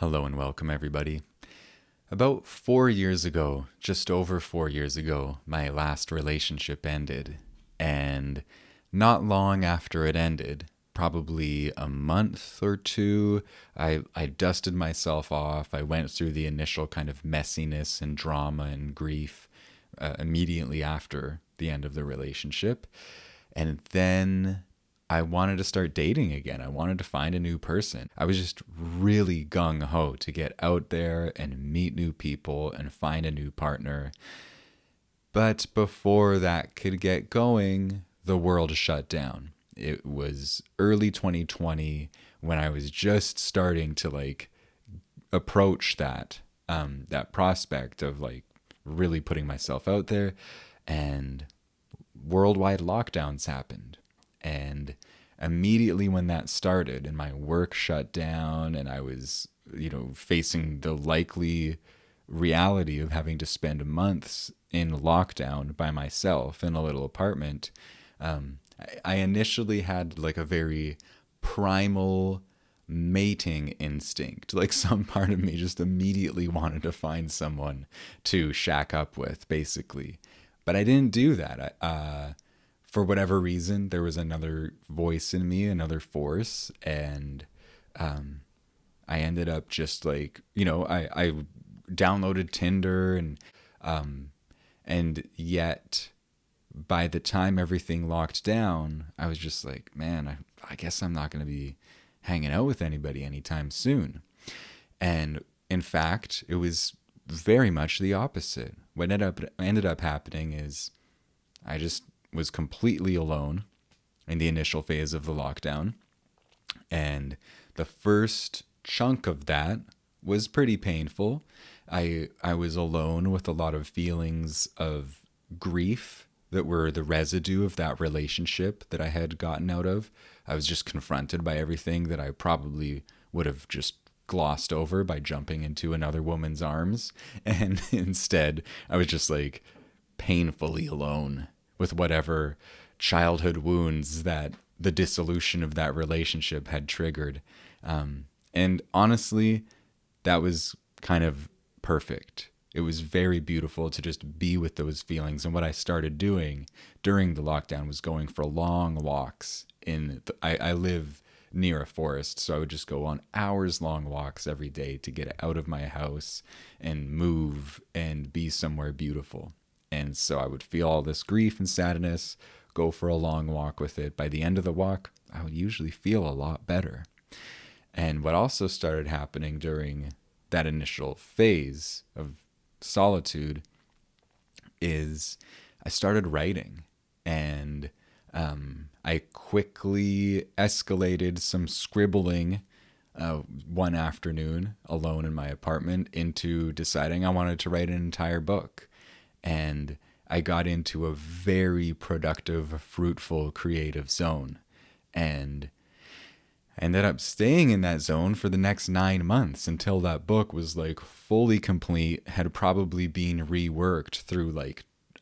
Hello and welcome, everybody. About 4 years ago, just over 4 years ago, my last relationship ended. And not long after it ended, probably a month or two, I dusted myself off. I went through the initial kind of messiness and drama and grief immediately after the end of the relationship. And then I wanted to start dating again. I wanted to find a new person. I was just really gung ho to get out there and meet new people and find a new partner. But before that could get going, the world shut down. It was early 2020 when I was just starting to approach that prospect of really putting myself out there, and worldwide lockdowns happened. And immediately when that started and my work shut down and I was, facing the likely reality of having to spend months in lockdown by myself in a little apartment, I initially had like a very primal mating instinct. Like some part of me just immediately wanted to find someone to shack up with, basically. But I didn't do that. For whatever reason, there was another voice in me, another force, and I ended up just I downloaded Tinder, and yet by the time everything locked down, I was just like, man, I guess I'm not going to be hanging out with anybody anytime soon. And in fact, it was very much the opposite. What ended up happening is I just was completely alone in the initial phase of the lockdown. And the first chunk of that was pretty painful. I was alone with a lot of feelings of grief that were the residue of that relationship that I had gotten out of. I was just confronted by everything that I probably would have just glossed over by jumping into another woman's arms. And instead, I was just painfully alone with whatever childhood wounds that the dissolution of that relationship had triggered. And honestly, that was kind of perfect. It was very beautiful to just be with those feelings. And what I started doing during the lockdown was going for long walks. I live near a forest, so I would just go on hours long walks every day to get out of my house and move and be somewhere beautiful. And so I would feel all this grief and sadness, go for a long walk with it. By the end of the walk, I would usually feel a lot better. And what also started happening during that initial phase of solitude is I started writing, and I quickly escalated some scribbling one afternoon alone in my apartment into deciding I wanted to write an entire book. And I got into a very productive, fruitful, creative zone. And I ended up staying in that zone for the next 9 months until that book was fully complete, had probably been reworked through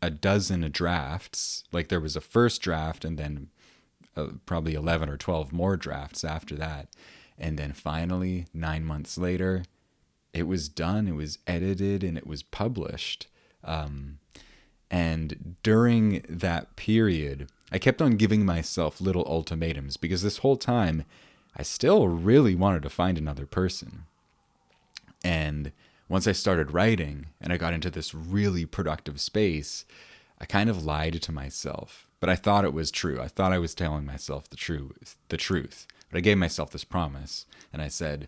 a dozen drafts. There was a first draft and then probably 11 or 12 more drafts after that. And then finally, 9 months later, it was done, it was edited, and it was published. And during that period, I kept on giving myself little ultimatums because this whole time, I still really wanted to find another person. And once I started writing and I got into this really productive space, I kind of lied to myself. But I thought it was true. I thought I was telling myself the truth. But I gave myself this promise. And I said,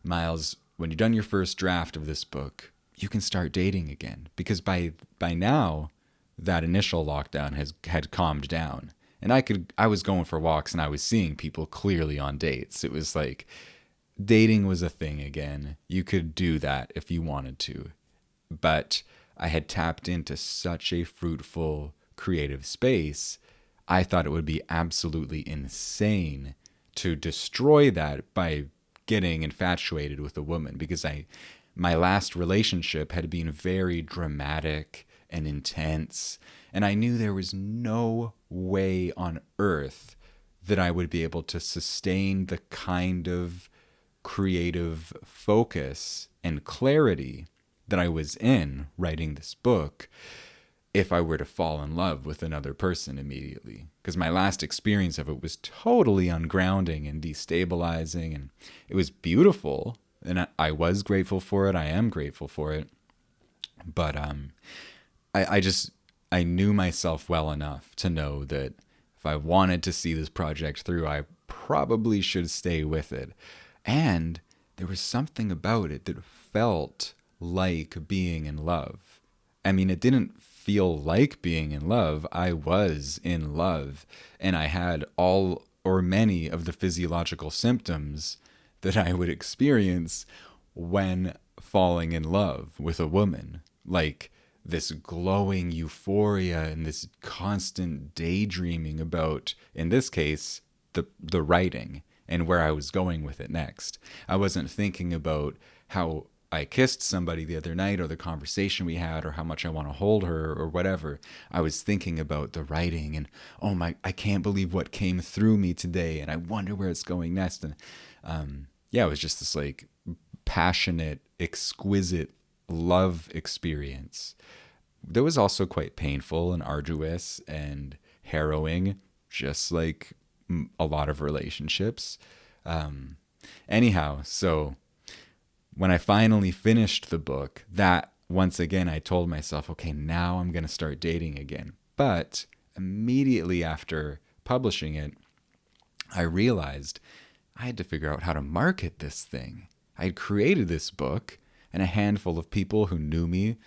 Miles, when you've done your first draft of this book, you can start dating again. Because by now, that initial lockdown had calmed down. And I was going for walks and I was seeing people clearly on dates. It was dating was a thing again. You could do that if you wanted to. But I had tapped into such a fruitful, creative space. I thought it would be absolutely insane to destroy that by getting infatuated with a woman, because my last relationship had been very dramatic and intense, and I knew there was no way on earth that I would be able to sustain the kind of creative focus and clarity that I was in writing this book if I were to fall in love with another person immediately. Because my last experience of it was totally ungrounding and destabilizing, and it was beautiful, and I was grateful for it. I am grateful for it. But I just, I knew myself well enough to know that if I wanted to see this project through, I probably should stay with it. And there was something about it that felt like being in love. I mean, it didn't feel like being in love. I was in love, and I had all or many of the physiological symptoms that I would experience when falling in love with a woman. Like this glowing euphoria and this constant daydreaming about, in this case, the writing and where I was going with it next. I wasn't thinking about how I kissed somebody the other night or the conversation we had or how much I want to hold her or whatever. I was thinking about the writing and, oh my, I can't believe what came through me today, and I wonder where it's going next. And yeah, it was just this like passionate, exquisite love experience that was also quite painful and arduous and harrowing, just like a lot of relationships. Anyhow, so when I finally finished the book, that once again, I told myself, okay, now I'm going to start dating again. But immediately after publishing it, I realized I had to figure out how to market this thing. I had created this book, and a handful of people who knew me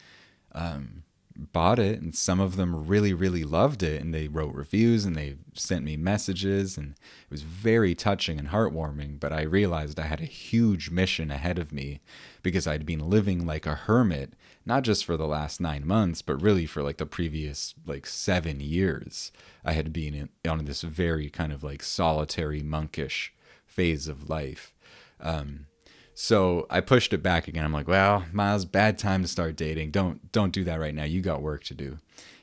bought it, and some of them really, really loved it, and they wrote reviews and they sent me messages, and it was very touching and heartwarming. But I realized I had a huge mission ahead of me because I'd been living like a hermit, not just for the last 9 months, but really for like the previous like 7 years. I had been on this very kind of like solitary monkish phase of life. So I pushed it back again. I'm like, well, Miles, bad time to start dating. Don't do that right now. You got work to do.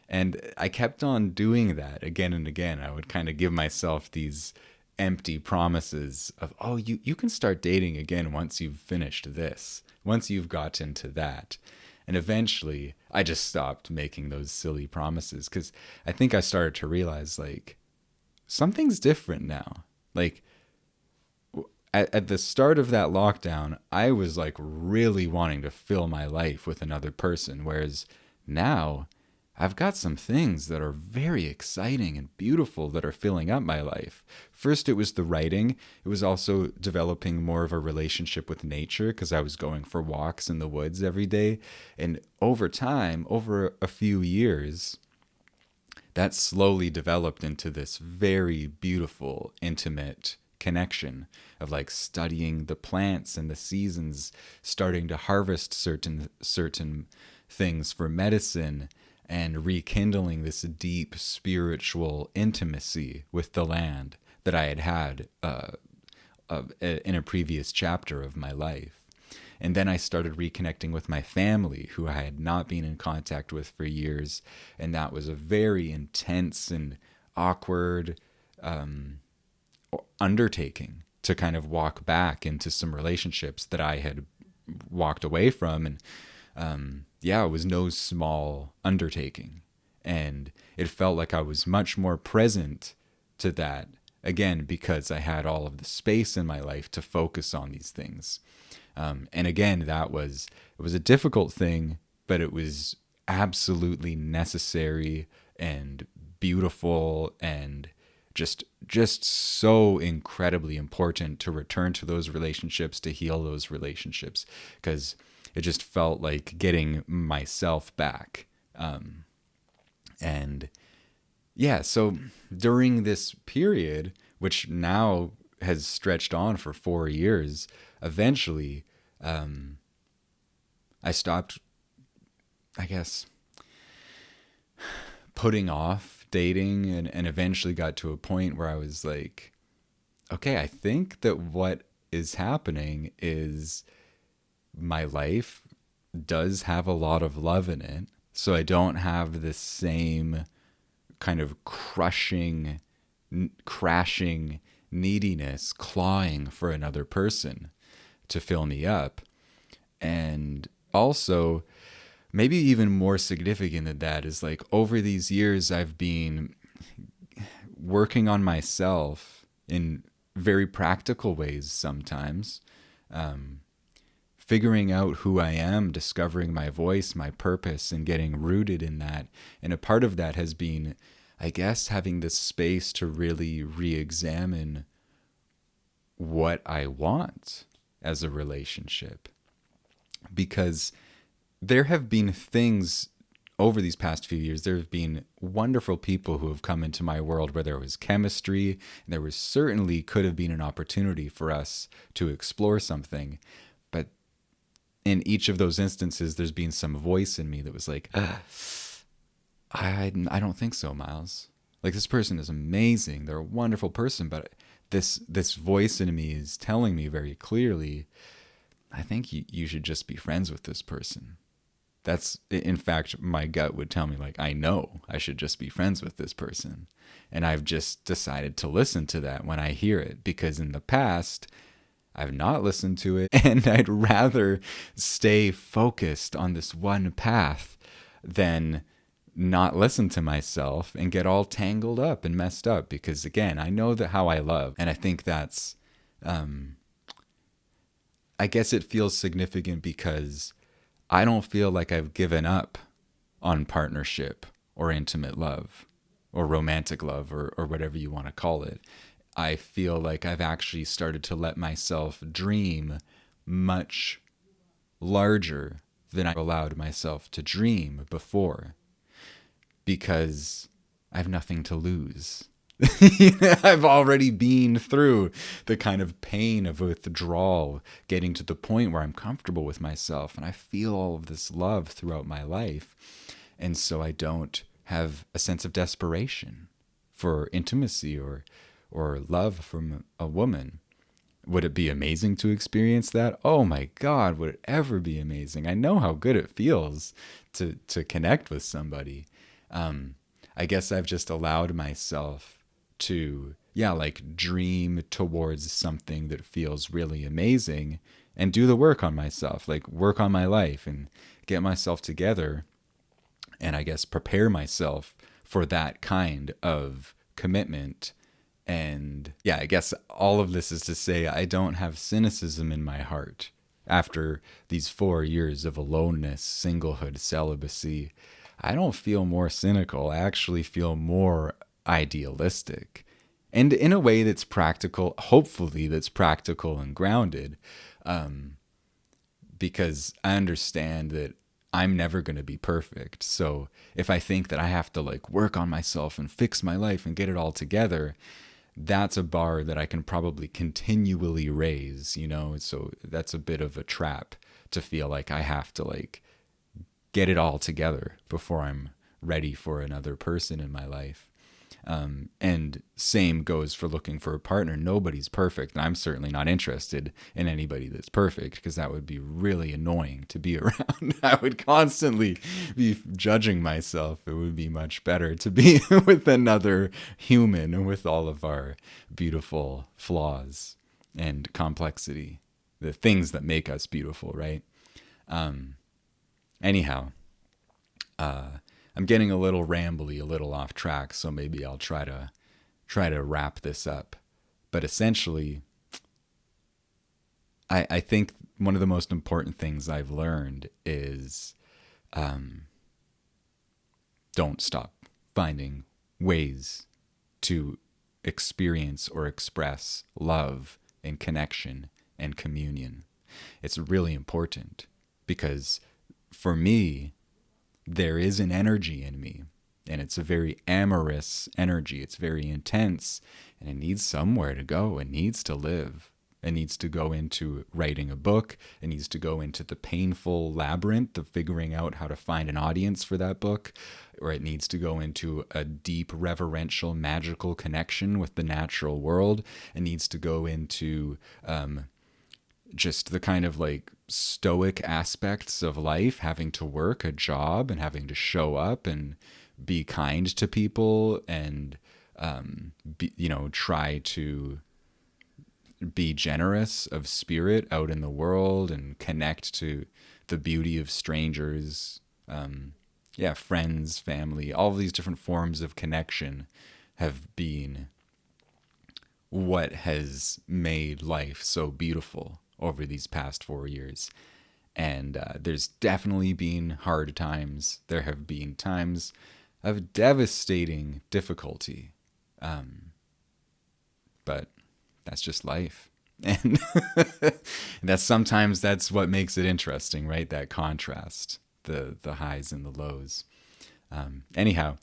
And I kept on doing that again and again. I would kind of give myself these empty promises of, oh, you can start dating again once you've finished this, once you've gotten to that. And eventually I just stopped making those silly promises because I think I started to realize like something's different now. Like, at the start of that lockdown, I was like really wanting to fill my life with another person. Whereas now I've got some things that are very exciting and beautiful that are filling up my life. First, it was the writing. It was also developing more of a relationship with nature because I was going for walks in the woods every day. And over time, over a few years, that slowly developed into this very beautiful, intimate connection of like studying the plants and the seasons, starting to harvest certain things for medicine, and rekindling this deep spiritual intimacy with the land that I had in a previous chapter of my life. And then I started reconnecting with my family, who I had not been in contact with for years, and that was a very intense and awkward undertaking to kind of walk back into some relationships that I had walked away from. And yeah, it was no small undertaking. And it felt like I was much more present to that, again, because I had all of the space in my life to focus on these things. And again, it was a difficult thing, but it was absolutely necessary and beautiful and just so incredibly important to return to those relationships, to heal those relationships, because it just felt like getting myself back. And yeah, so during this period, which now has stretched on for 4 years, eventually I stopped, I guess, putting off dating and eventually got to a point where I was like, okay, I think that what is happening is my life does have a lot of love in it. So I don't have the same kind of crashing neediness, clawing for another person. to fill me up. And also, maybe even more significant than that is like over these years, I've been working on myself in very practical ways sometimes, figuring out who I am, discovering my voice, my purpose, and getting rooted in that. And a part of that has been, I guess, having this space to really re-examine what I want as a relationship. Because there have been things over these past few years, there have been wonderful people who have come into my world where there was chemistry, and there was certainly could have been an opportunity for us to explore something. But in each of those instances, there's been some voice in me that was like, I don't think so, Miles. Like, this person is amazing. They're a wonderful person, but this voice in me is telling me very clearly, I think you should just be friends with this person. That's, in fact, my gut would tell me, like, I know I should just be friends with this person. And I've just decided to listen to that when I hear it, because in the past, I've not listened to it. And I'd rather stay focused on this one path than not listen to myself and get all tangled up and messed up. Because again, I know that how I love. And I think that's, I guess it feels significant because I don't feel like I've given up on partnership or intimate love or romantic love or whatever you want to call it. I feel like I've actually started to let myself dream much larger than I've allowed myself to dream before, because I have nothing to lose. I've already been through the kind of pain of withdrawal, getting to the point where I'm comfortable with myself and I feel all of this love throughout my life. And so I don't have a sense of desperation for intimacy or love from a woman. Would it be amazing to experience that? Oh my God, would it ever be amazing? I know how good it feels to connect with somebody. I guess I've just allowed myself to, like dream towards something that feels really amazing and do the work on myself, like work on my life and get myself together. And I guess prepare myself for that kind of commitment. And I guess all of this is to say I don't have cynicism in my heart after these 4 years of aloneness, singlehood, celibacy. I don't feel more cynical. I actually feel more idealistic, and in a way that's practical, hopefully that's practical and grounded, because I understand that I'm never going to be perfect. So if I think that I have to like work on myself and fix my life and get it all together, that's a bar that I can probably continually raise, so that's a bit of a trap to feel like I have to like get it all together before I'm ready for another person in my life. And same goes for looking for a partner. Nobody's perfect. And I'm certainly not interested in anybody that's perfect, because that would be really annoying to be around. I would constantly be judging myself. It would be much better to be with another human with all of our beautiful flaws and complexity, the things that make us beautiful, right? Anyhow, I'm getting a little rambly, a little off track, so maybe I'll try to wrap this up. But essentially, I think one of the most important things I've learned is don't stop finding ways to experience or express love and connection and communion. It's really important because for me, there is an energy in me, and it's a very amorous energy. It's very intense, and it needs somewhere to go. It needs to live. It needs to go into writing a book. It needs to go into the painful labyrinth of figuring out how to find an audience for that book, or it needs to go into a deep, reverential, magical connection with the natural world. It needs to go into just the kind of like stoic aspects of life, having to work a job and having to show up and be kind to people and try to be generous of spirit out in the world and connect to the beauty of strangers, friends, family, all of these different forms of connection have been what has made life so beautiful over these past 4 years. And there's definitely been hard times. There have been times of devastating difficulty. But that's just life. And that's what makes it interesting, right? That contrast, the highs and the lows. Anyhow,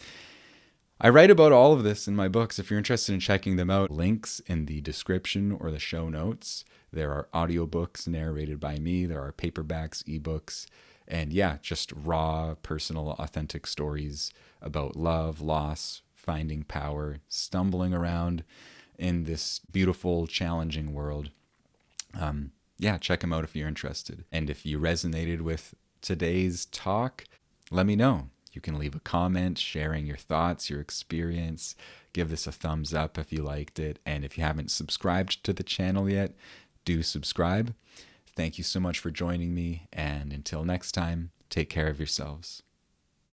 I write about all of this in my books. If you're interested in checking them out, links in the description or the show notes. There are audiobooks narrated by me. There are paperbacks, ebooks, and just raw, personal, authentic stories about love, loss, finding power, stumbling around in this beautiful, challenging world. Check them out if you're interested. And if you resonated with today's talk, let me know. You can leave a comment sharing your thoughts, your experience. Give this a thumbs up if you liked it. And if you haven't subscribed to the channel yet, do subscribe. Thank you so much for joining me. And until next time, take care of yourselves.